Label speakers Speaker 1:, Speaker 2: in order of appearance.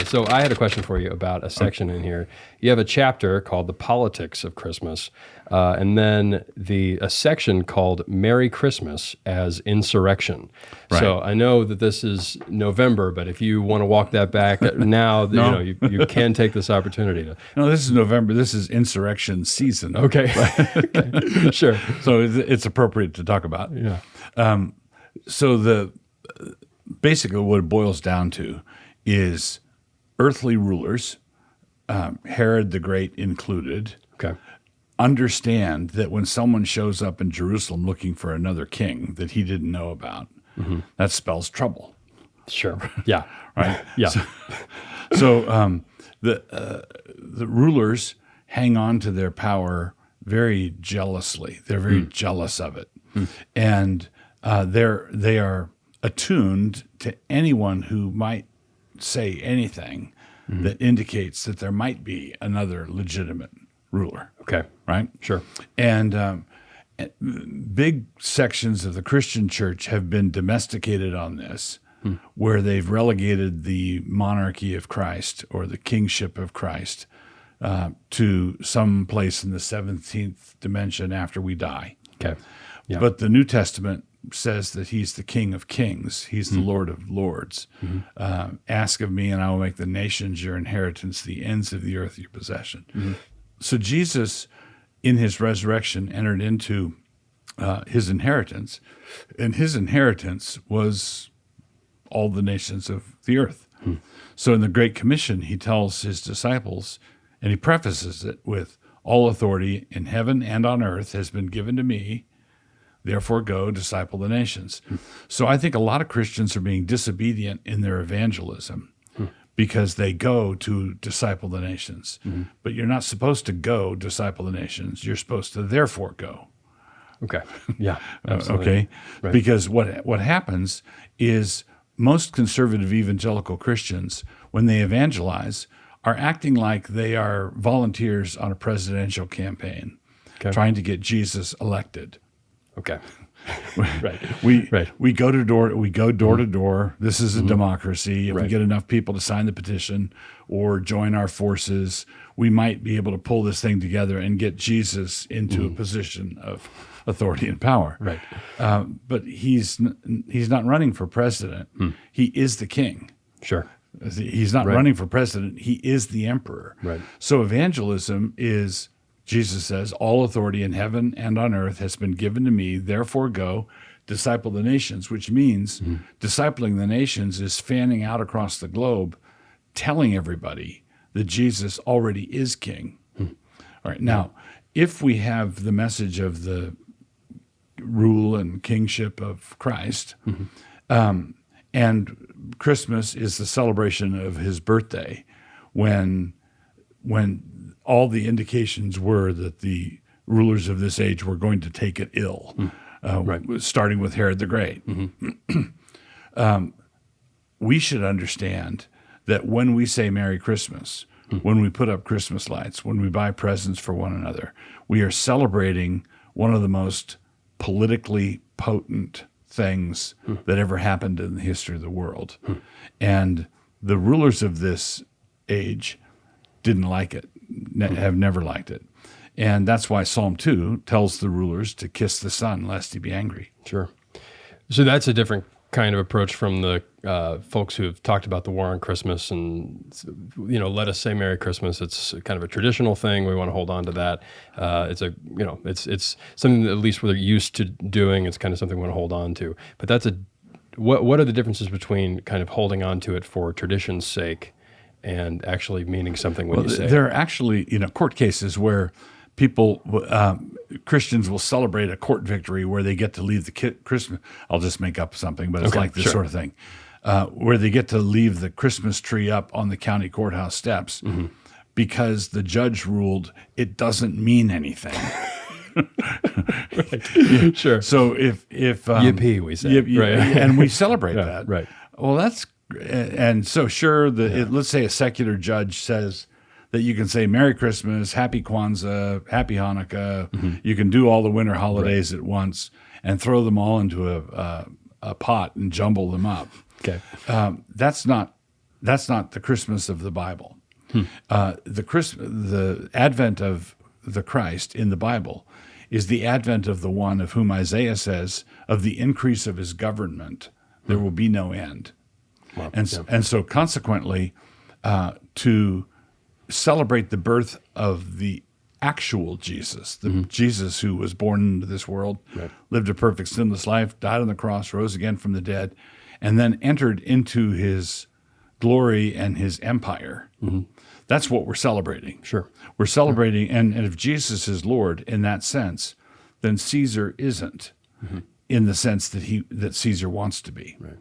Speaker 1: So I had a question for you about a section in here. You have a chapter called The Politics of Christmas, and then a section called Merry Christmas as Insurrection.
Speaker 2: Right.
Speaker 1: So I know that this is November, but if you want to walk that back now,
Speaker 2: No.
Speaker 1: you can take this opportunity to.
Speaker 2: No, this is November. This is insurrection season.
Speaker 1: Okay. Okay. Sure.
Speaker 2: So it's appropriate to talk about.
Speaker 1: Yeah.
Speaker 2: So basically what it boils down to is earthly rulers, Herod the Great included,
Speaker 1: Okay.
Speaker 2: understand that when someone shows up in Jerusalem looking for another king that he didn't know about, that spells trouble.
Speaker 1: Sure. Yeah.
Speaker 2: Right?
Speaker 1: Yeah.
Speaker 2: So the rulers hang on to their power very jealously. They're very jealous of it. And they are attuned to anyone who might say anything that indicates that there might be another legitimate ruler.
Speaker 1: Okay.
Speaker 2: Right?
Speaker 1: Sure.
Speaker 2: And big sections of the Christian church have been domesticated on this, where they've relegated the monarchy of Christ or the kingship of Christ to some place in the 17th dimension after we die.
Speaker 1: Okay. Yeah.
Speaker 2: But the New Testament says that he's the King of Kings. He's the Lord of Lords. Ask of me, and I will make the nations your inheritance, the ends of the earth your possession. So Jesus, in his resurrection, entered into his inheritance, and his inheritance was all the nations of the earth. So in the Great Commission, he tells his disciples, and he prefaces it with, all authority in heaven and on earth has been given to me. Therefore, go disciple the nations. So I think a lot of Christians are being disobedient in their evangelism because they go to disciple the nations. But you're not supposed to go disciple the nations. You're supposed to therefore go.
Speaker 1: Okay. Yeah. Absolutely.
Speaker 2: Okay?
Speaker 1: Right.
Speaker 2: Because what happens is most conservative evangelical Christians, when they evangelize, are acting like they are volunteers on a presidential campaign, trying to get Jesus elected.
Speaker 1: Okay.
Speaker 2: Right. We go door to door. This is a democracy. If we get enough people to sign the petition or join our forces, we might be able to pull this thing together and get Jesus into a position of authority and power.
Speaker 1: Right.
Speaker 2: But he's not running for president. He is the king.
Speaker 1: Sure.
Speaker 2: He's not running for president. He is the emperor.
Speaker 1: Right.
Speaker 2: So evangelism is, Jesus says, all authority in heaven and on earth has been given to me. Therefore go, disciple the nations, which means discipling the nations is fanning out across the globe, telling everybody that Jesus already is king. All right. Now, if we have the message of the rule and kingship of Christ, and Christmas is the celebration of his birthday, when all the indications were that the rulers of this age were going to take it ill, starting with Herod the Great. We should understand that when we say Merry Christmas, when we put up Christmas lights, when we buy presents for one another, we are celebrating one of the most politically potent things that ever happened in the history of the world. And the rulers of this age didn't like it, have never liked it. And that's why Psalm 2 tells the rulers to kiss the Son lest he be angry.
Speaker 1: Sure. So that's a different kind of approach from the folks who have talked about the war on Christmas and, let us say Merry Christmas. It's kind of a traditional thing. We want to hold on to that. It's something that at least we're used to doing. It's kind of something we want to hold on to. But that's what are the differences between kind of holding on to it for tradition's sake and actually meaning something when you say it?
Speaker 2: There are actually, court cases where Christians will celebrate a court victory where they get to leave the Christmas. I'll just make up something, but it's like this sort of thing, where they get to leave the Christmas tree up on the county courthouse steps because the judge ruled it doesn't mean anything.
Speaker 1: Right. Sure.
Speaker 2: So if
Speaker 1: yippee, we say, right,
Speaker 2: and we celebrate that.
Speaker 1: Right.
Speaker 2: Well, and so sure. Let's say a secular judge says that you can say Merry Christmas, Happy Kwanzaa, Happy Hanukkah. You can do all the winter holidays at once and throw them all into a pot and jumble them up.
Speaker 1: Okay.
Speaker 2: That's not That's not the Christmas of the Bible. The advent of the Christ in the Bible is the advent of the one of whom Isaiah says, of the increase of his government, there will be no end.
Speaker 1: Wow.
Speaker 2: And so consequently, to celebrate the birth of the actual Jesus, the Jesus who was born into this world, lived a perfect sinless life, died on the cross, rose again from the dead, and then entered into his glory and his empire. That's what we're celebrating.
Speaker 1: Sure.
Speaker 2: We're celebrating, and if Jesus is Lord in that sense, then Caesar isn't in the sense that Caesar wants to be.
Speaker 1: Right.